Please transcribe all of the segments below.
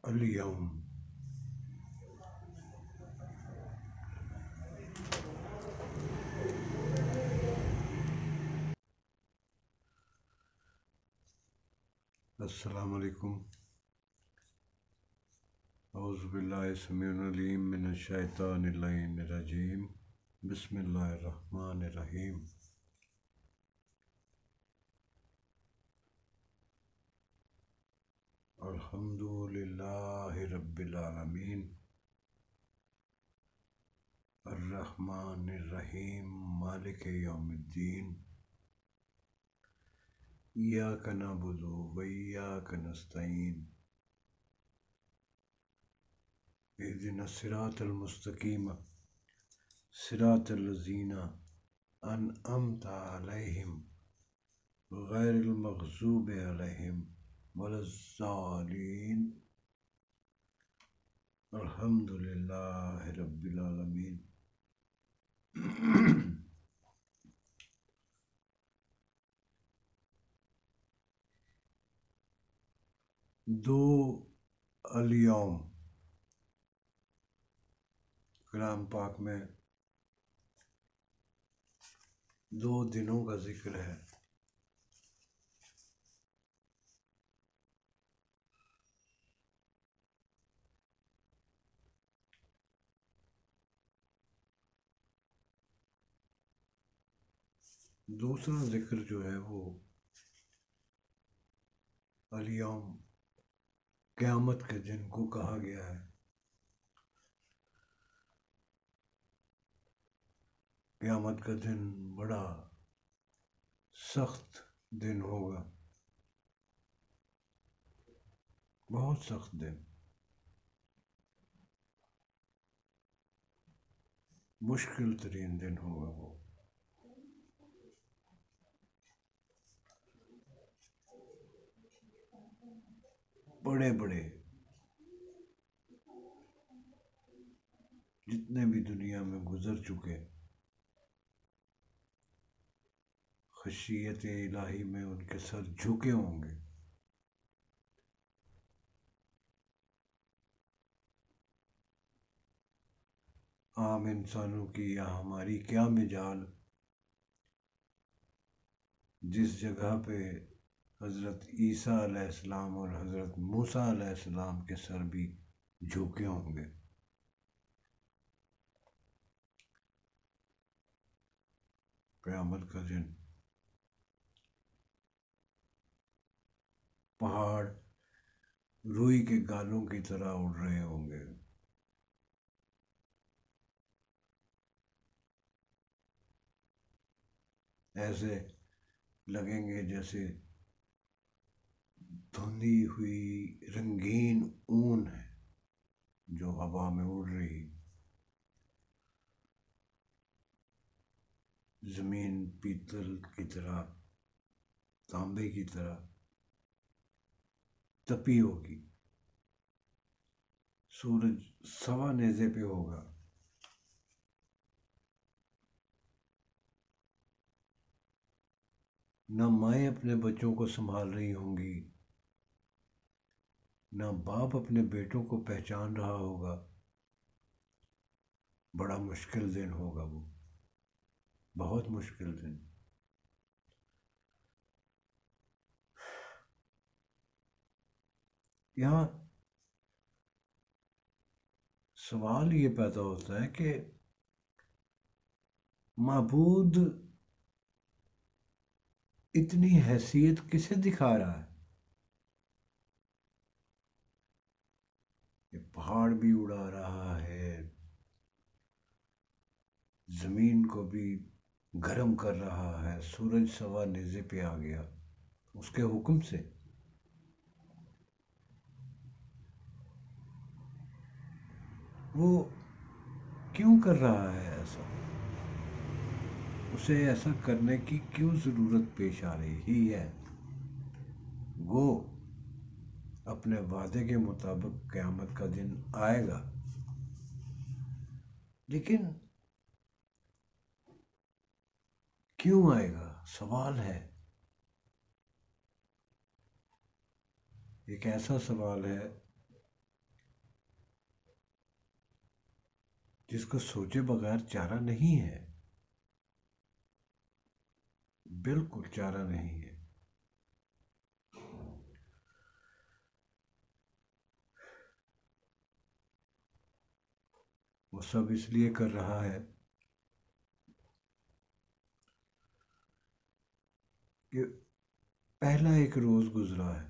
اليوم السلام علیکم. اعوذ باللہ السمیع العلیم من الشیطان اللعین الرجیم. بسم اللہ الرحمن الرحیم. الحمد للہ رب العالمین الرحمن الرحیم مالک یوم الدین. ایاک نعبد و ایاک نستعین. اہدنا الصراط المستقیم صراط الذین انعمت علیہم غیر المغضوب علیہم ولا الضالین. الحمد للہ رب العالمین. دو الیوم کلام پاک میں دو دنوں کا ذکر ہے. دوسرا ذکر جو ہے وہ الیوم قیامت کے دن کو کہا گیا ہے. قیامت کا دن بڑا سخت دن ہوگا، بہت سخت دن، مشکل ترین دن ہوگا. وہ بڑے بڑے جتنے بھی دنیا میں گزر چکے خشیت الہی میں ان کے سر جھکے ہوں گے. عام انسانوں کی یا ہماری کیا مجال، جس جگہ پہ حضرت عیسیٰ علیہ السلام اور حضرت موسیٰ علیہ السلام کے سر بھی جھکے ہوں گے. قیامت کا دن پہاڑ روئی کے گالوں کی طرح اڑ رہے ہوں گے. ایسے لگیں گے جیسے دھندی ہوئی رنگین اون ہے جو ہوا میں اڑ رہی. زمین پیتل کی طرح، تانبے کی طرح تپی ہوگی. سورج سوا نیزے پہ ہوگا. نہ مائیں اپنے بچوں کو سنبھال رہی ہوں گی، نہ باپ اپنے بیٹوں کو پہچان رہا ہوگا. بڑا مشکل دن ہوگا وہ، بہت مشکل دن. یہاں سوال یہ پیدا ہوتا ہے کہ معبود اتنی حیثیت کسے دکھا رہا ہے؟ یہ پہاڑ بھی اڑا رہا ہے، زمین کو بھی گرم کر رہا ہے. سورج سوا نیزے پہ آ گیا اس کے حکم سے. وہ کیوں کر رہا ہے ایسا؟ اسے ایسا کرنے کی کیوں ضرورت پیش آ رہی ہے؟ وہ اپنے وعدے کے مطابق قیامت کا دن آئے گا، لیکن کیوں آئے گا؟ سوال ہے. ایک ایسا سوال ہے جس کو سوچے بغیر چارہ نہیں ہے، بالکل چارہ نہیں ہے۔ وہ سب اس لیے کر رہا ہے کہ پہلا ایک روز گزرا ہے،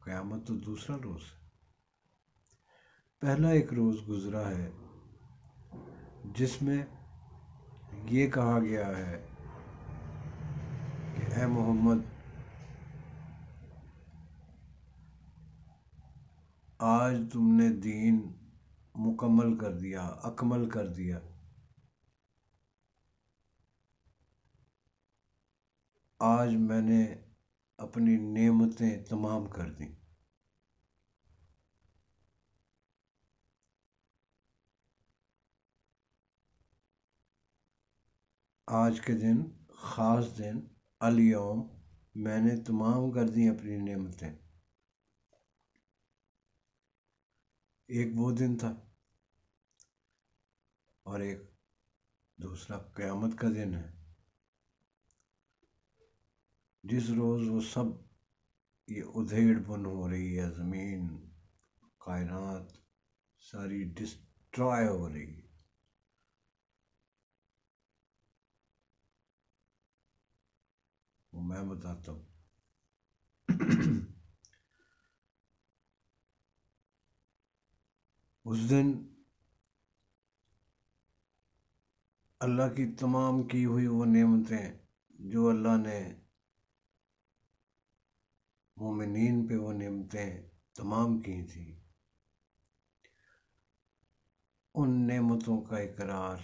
قیامت تو دوسرا روز ہے۔ پہلا ایک روز گزرا ہے جس میں یہ کہا گیا ہے کہ اے محمد، آج تم نے دین مکمل کر دیا، اکمل کر دیا۔ آج میں نے اپنی نعمتیں تمام کر دیں۔ آج کے دن، خاص دن، الیوم، میں نے تمام کر دی اپنی نعمتیں۔ ایک وہ دن تھا اور ایک دوسرا قیامت کا دن ہے، جس روز وہ سب یہ ادھیڑ بن ہو رہی ہے، زمین، کائنات ساری ڈسٹرائے ہو رہی ہے۔ وہ میں بتاتا ہوں۔ اس دن اللہ کی تمام کی ہوئی وہ نعمتیں جو اللہ نے مومنین پہ وہ نعمتیں تمام کی تھیں، ان نعمتوں کا اقرار،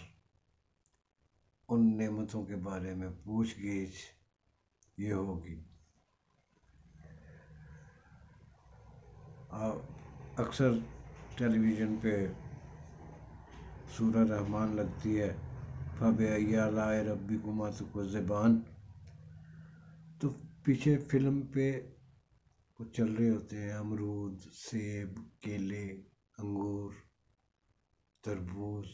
ان نعمتوں کے بارے میں پوچھ گچھ یہ ہوگی۔ اکثر ٹیلی ویژن پہ سورہ رحمان لگتی ہے، فَبِأَيِّ آلَاءِ رَبِّكُمَا تُكَذِّبَانِ، تو پیچھے فلم پہ وہ چل رہے ہوتے ہیں امرود، سیب، کیلے، انگور، تربوز،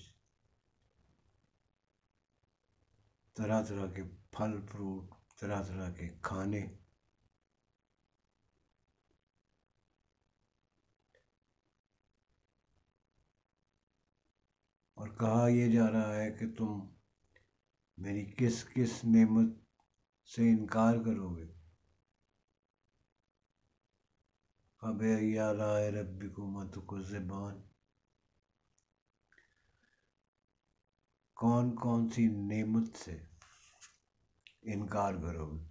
طرح طرح کے پھل فروٹ، طرح طرح کے کھانے۔ اور کہا یہ جا رہا ہے کہ تم میری کس کس نعمت سے انکار کرو گے۔ فَبِأَيِّ آلَاءِ رَبِّكُمَا تُكَذِّبَانِ، کون کون سی نعمت سے انکار کرو گے۔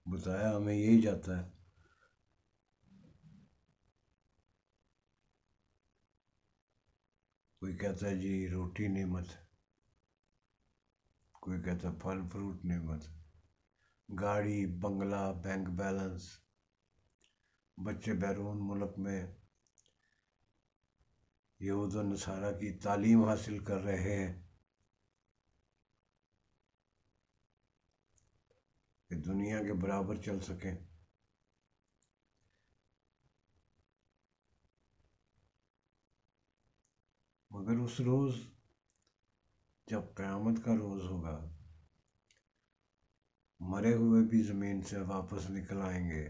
بتایا ہمیں یہی جاتا ہے۔ کوئی کہتا ہے جی روٹی نعمت ہے، کوئی کہتا ہے پھل فروٹ نعمت ہے، گاڑی، بنگلہ، بینک بیلنس، بچے بیرون ملک میں یہود و نصارہ کی تعلیم حاصل کر رہے ہیں کہ دنیا کے برابر چل سکیں۔ مگر اس روز جب قیامت کا روز ہوگا، مرے ہوئے بھی زمین سے واپس نکل آئیں گے،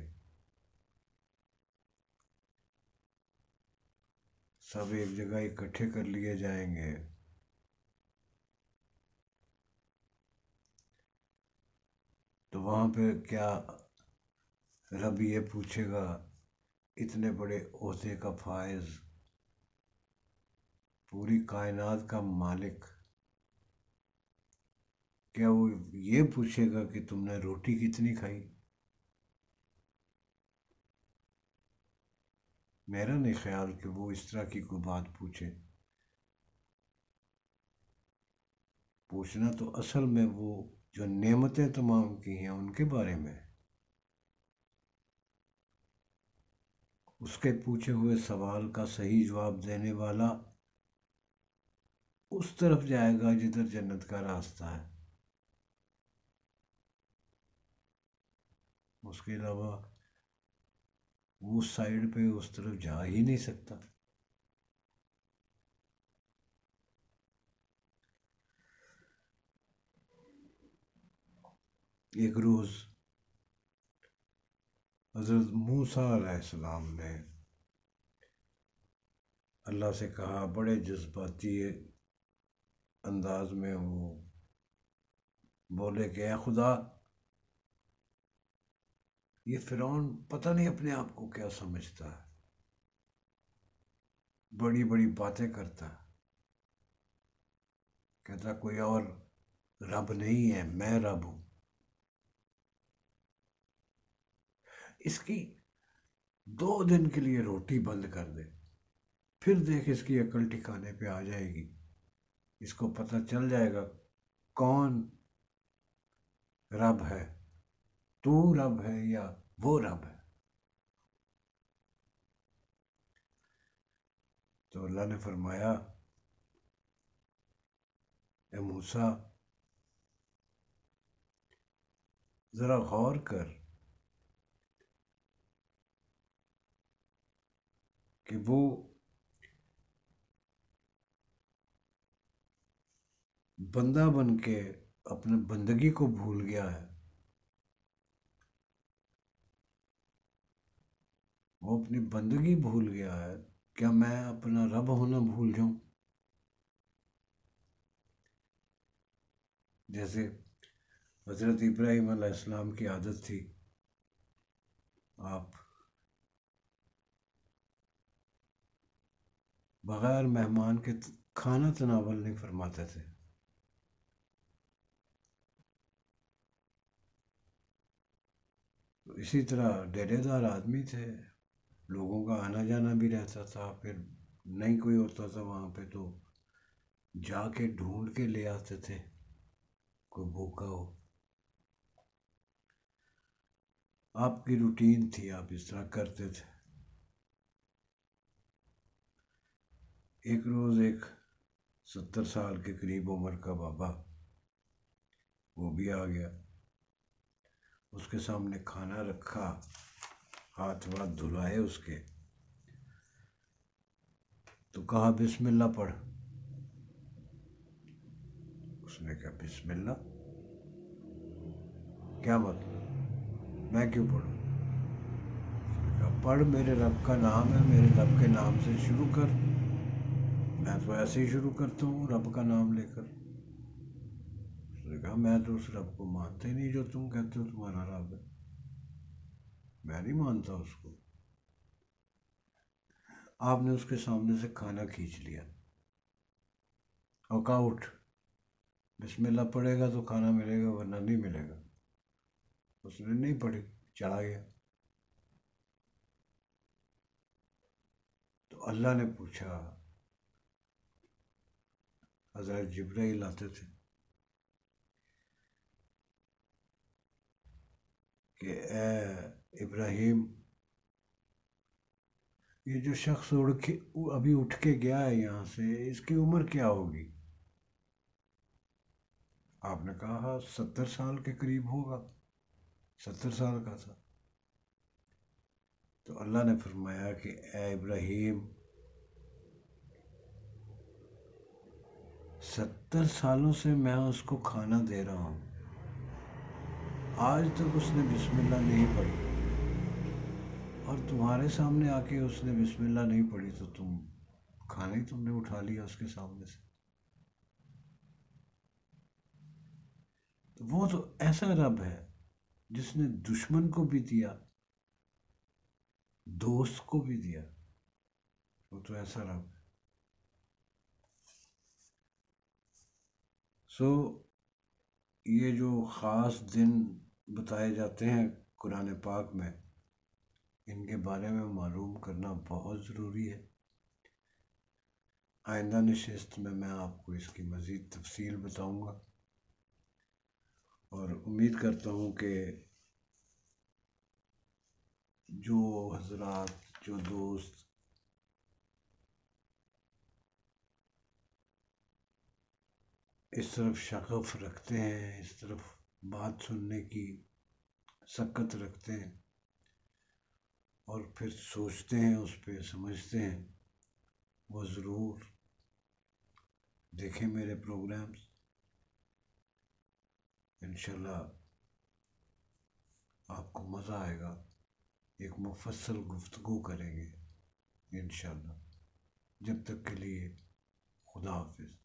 سب ایک جگہ اکٹھے کر لیے جائیں گے، تو وہاں پہ کیا رب یہ پوچھے گا، اتنے بڑے عہدے کا فائز، پوری کائنات کا مالک، کیا وہ یہ پوچھے گا کہ تم نے روٹی کتنی کھائی؟ میرا نہیں خیال کہ وہ اس طرح کی کوئی بات پوچھے۔ پوچھنا تو اصل میں وہ جو نعمتیں تمام کی ہیں ان کے بارے میں، اس کے پوچھے ہوئے سوال کا صحیح جواب دینے والا اس طرف جائے گا جدھر جنت کا راستہ ہے۔ اس کے علاوہ وہ اس سائڈ پہ اس طرف جا ہی نہیں سکتا۔ ایک روز حضرت موسیٰ علیہ السلام نے اللہ سے کہا، بڑے جذباتی انداز میں وہ بولے کہ اے خدا، یہ فرعون پتہ نہیں اپنے آپ کو کیا سمجھتا ہے، بڑی بڑی باتیں کرتا ہے، کہتا کوئی اور رب نہیں ہے، میں رب ہوں۔ اس کی 2 دن کے لیے روٹی بند کر دے، پھر دیکھ اس کی عقل ٹھکانے پہ آ جائے گی، اس کو پتہ چل جائے گا کون رب ہے، تو رب ہے یا وہ رب ہے۔ تو اللہ نے فرمایا، اے موسیٰ ذرا غور کر کہ وہ بندہ بن کے اپنے بندگی کو بھول گیا ہے، وہ اپنی بندگی بھول گیا ہے، کیا میں اپنا رب ہونا بھول جاؤں؟ جیسے حضرت ابراہیم علیہ السلام کی عادت تھی، آپ بغیر مہمان کے کھانا تناول نہیں فرماتے تھے۔ اسی طرح ڈیرے دار آدمی تھے، لوگوں کا آنا جانا بھی رہتا تھا، پھر نہیں کوئی ہوتا تھا وہاں پہ تو جا کے ڈھونڈ کے لے آتے تھے، کوئی بھوکا ہو۔ آپ کی روٹین تھی، آپ اس طرح کرتے تھے۔ ایک روز ایک 70 سال کے قریب عمر کا بابا وہ بھی آ گیا، اس کے سامنے کھانا رکھا، ہاتھ واتھ دھلائے اس کے، تو کہا بسم اللہ پڑھ۔ اس نے کہا بسم اللہ کیا مطلب، میں کیوں پڑھوں؟ اس نے کہا پڑھ، میرے رب کا نام ہے، میرے رب کے نام سے شروع کر، میں تو ایسے ہی شروع کرتا ہوں رب کا نام لے کر۔ اس نے کہا میں تو اس رب کو مانتا ہی نہیں جو تم کہتے ہو تمہارا رب ہے، میں نہیں مانتا اس کو۔ آپ نے اس کے سامنے سے کھانا کھینچ لیا اور کہا اٹھ، بسم اللہ پڑھے گا تو کھانا ملے گا ورنہ نہیں ملے گا۔ اس نے نہیں پڑھی، چلا گیا۔ تو اللہ نے پوچھا، حضرت جبرائیل آتے تھے کہ اے ابراہیم، یہ جو شخص ابھی اٹھ کے گیا ہے یہاں سے، اس کی عمر کیا ہوگی؟ آپ نے کہا 70 سال کے قریب ہوگا، 70 سال کا تھا۔ تو اللہ نے فرمایا کہ اے ابراہیم، 70 سالوں سے میں اس کو کھانا دے رہا ہوں، آج تک اس نے بسم اللہ نہیں پڑھی، اور تمہارے سامنے آ کے اس نے بسم اللہ نہیں پڑھی تو کھانا ہی تم نے اٹھا لیا اس کے سامنے سے۔ تو وہ تو ایسا رب ہے جس نے دشمن کو بھی دیا، دوست کو بھی دیا، وہ تو ایسا رب ہے۔ یہ جو خاص دن بتائے جاتے ہیں قرآن پاک میں، ان کے بارے میں معلوم کرنا بہت ضروری ہے۔ آئندہ نشست میں آپ کو اس کی مزید تفصیل بتاؤں گا، اور امید کرتا ہوں کہ جو حضرات، جو دوست اس طرف شغف رکھتے ہیں، اس طرف بات سننے کی سکت رکھتے ہیں اور پھر سوچتے ہیں اس پہ، سمجھتے ہیں، وہ ضرور دیکھیں میرے پروگرامز. انشاءاللہ آپ کو مزہ آئے گا. ایک مفصل گفتگو کریں گے انشاءاللہ. جب تک کے لیے خدا حافظ.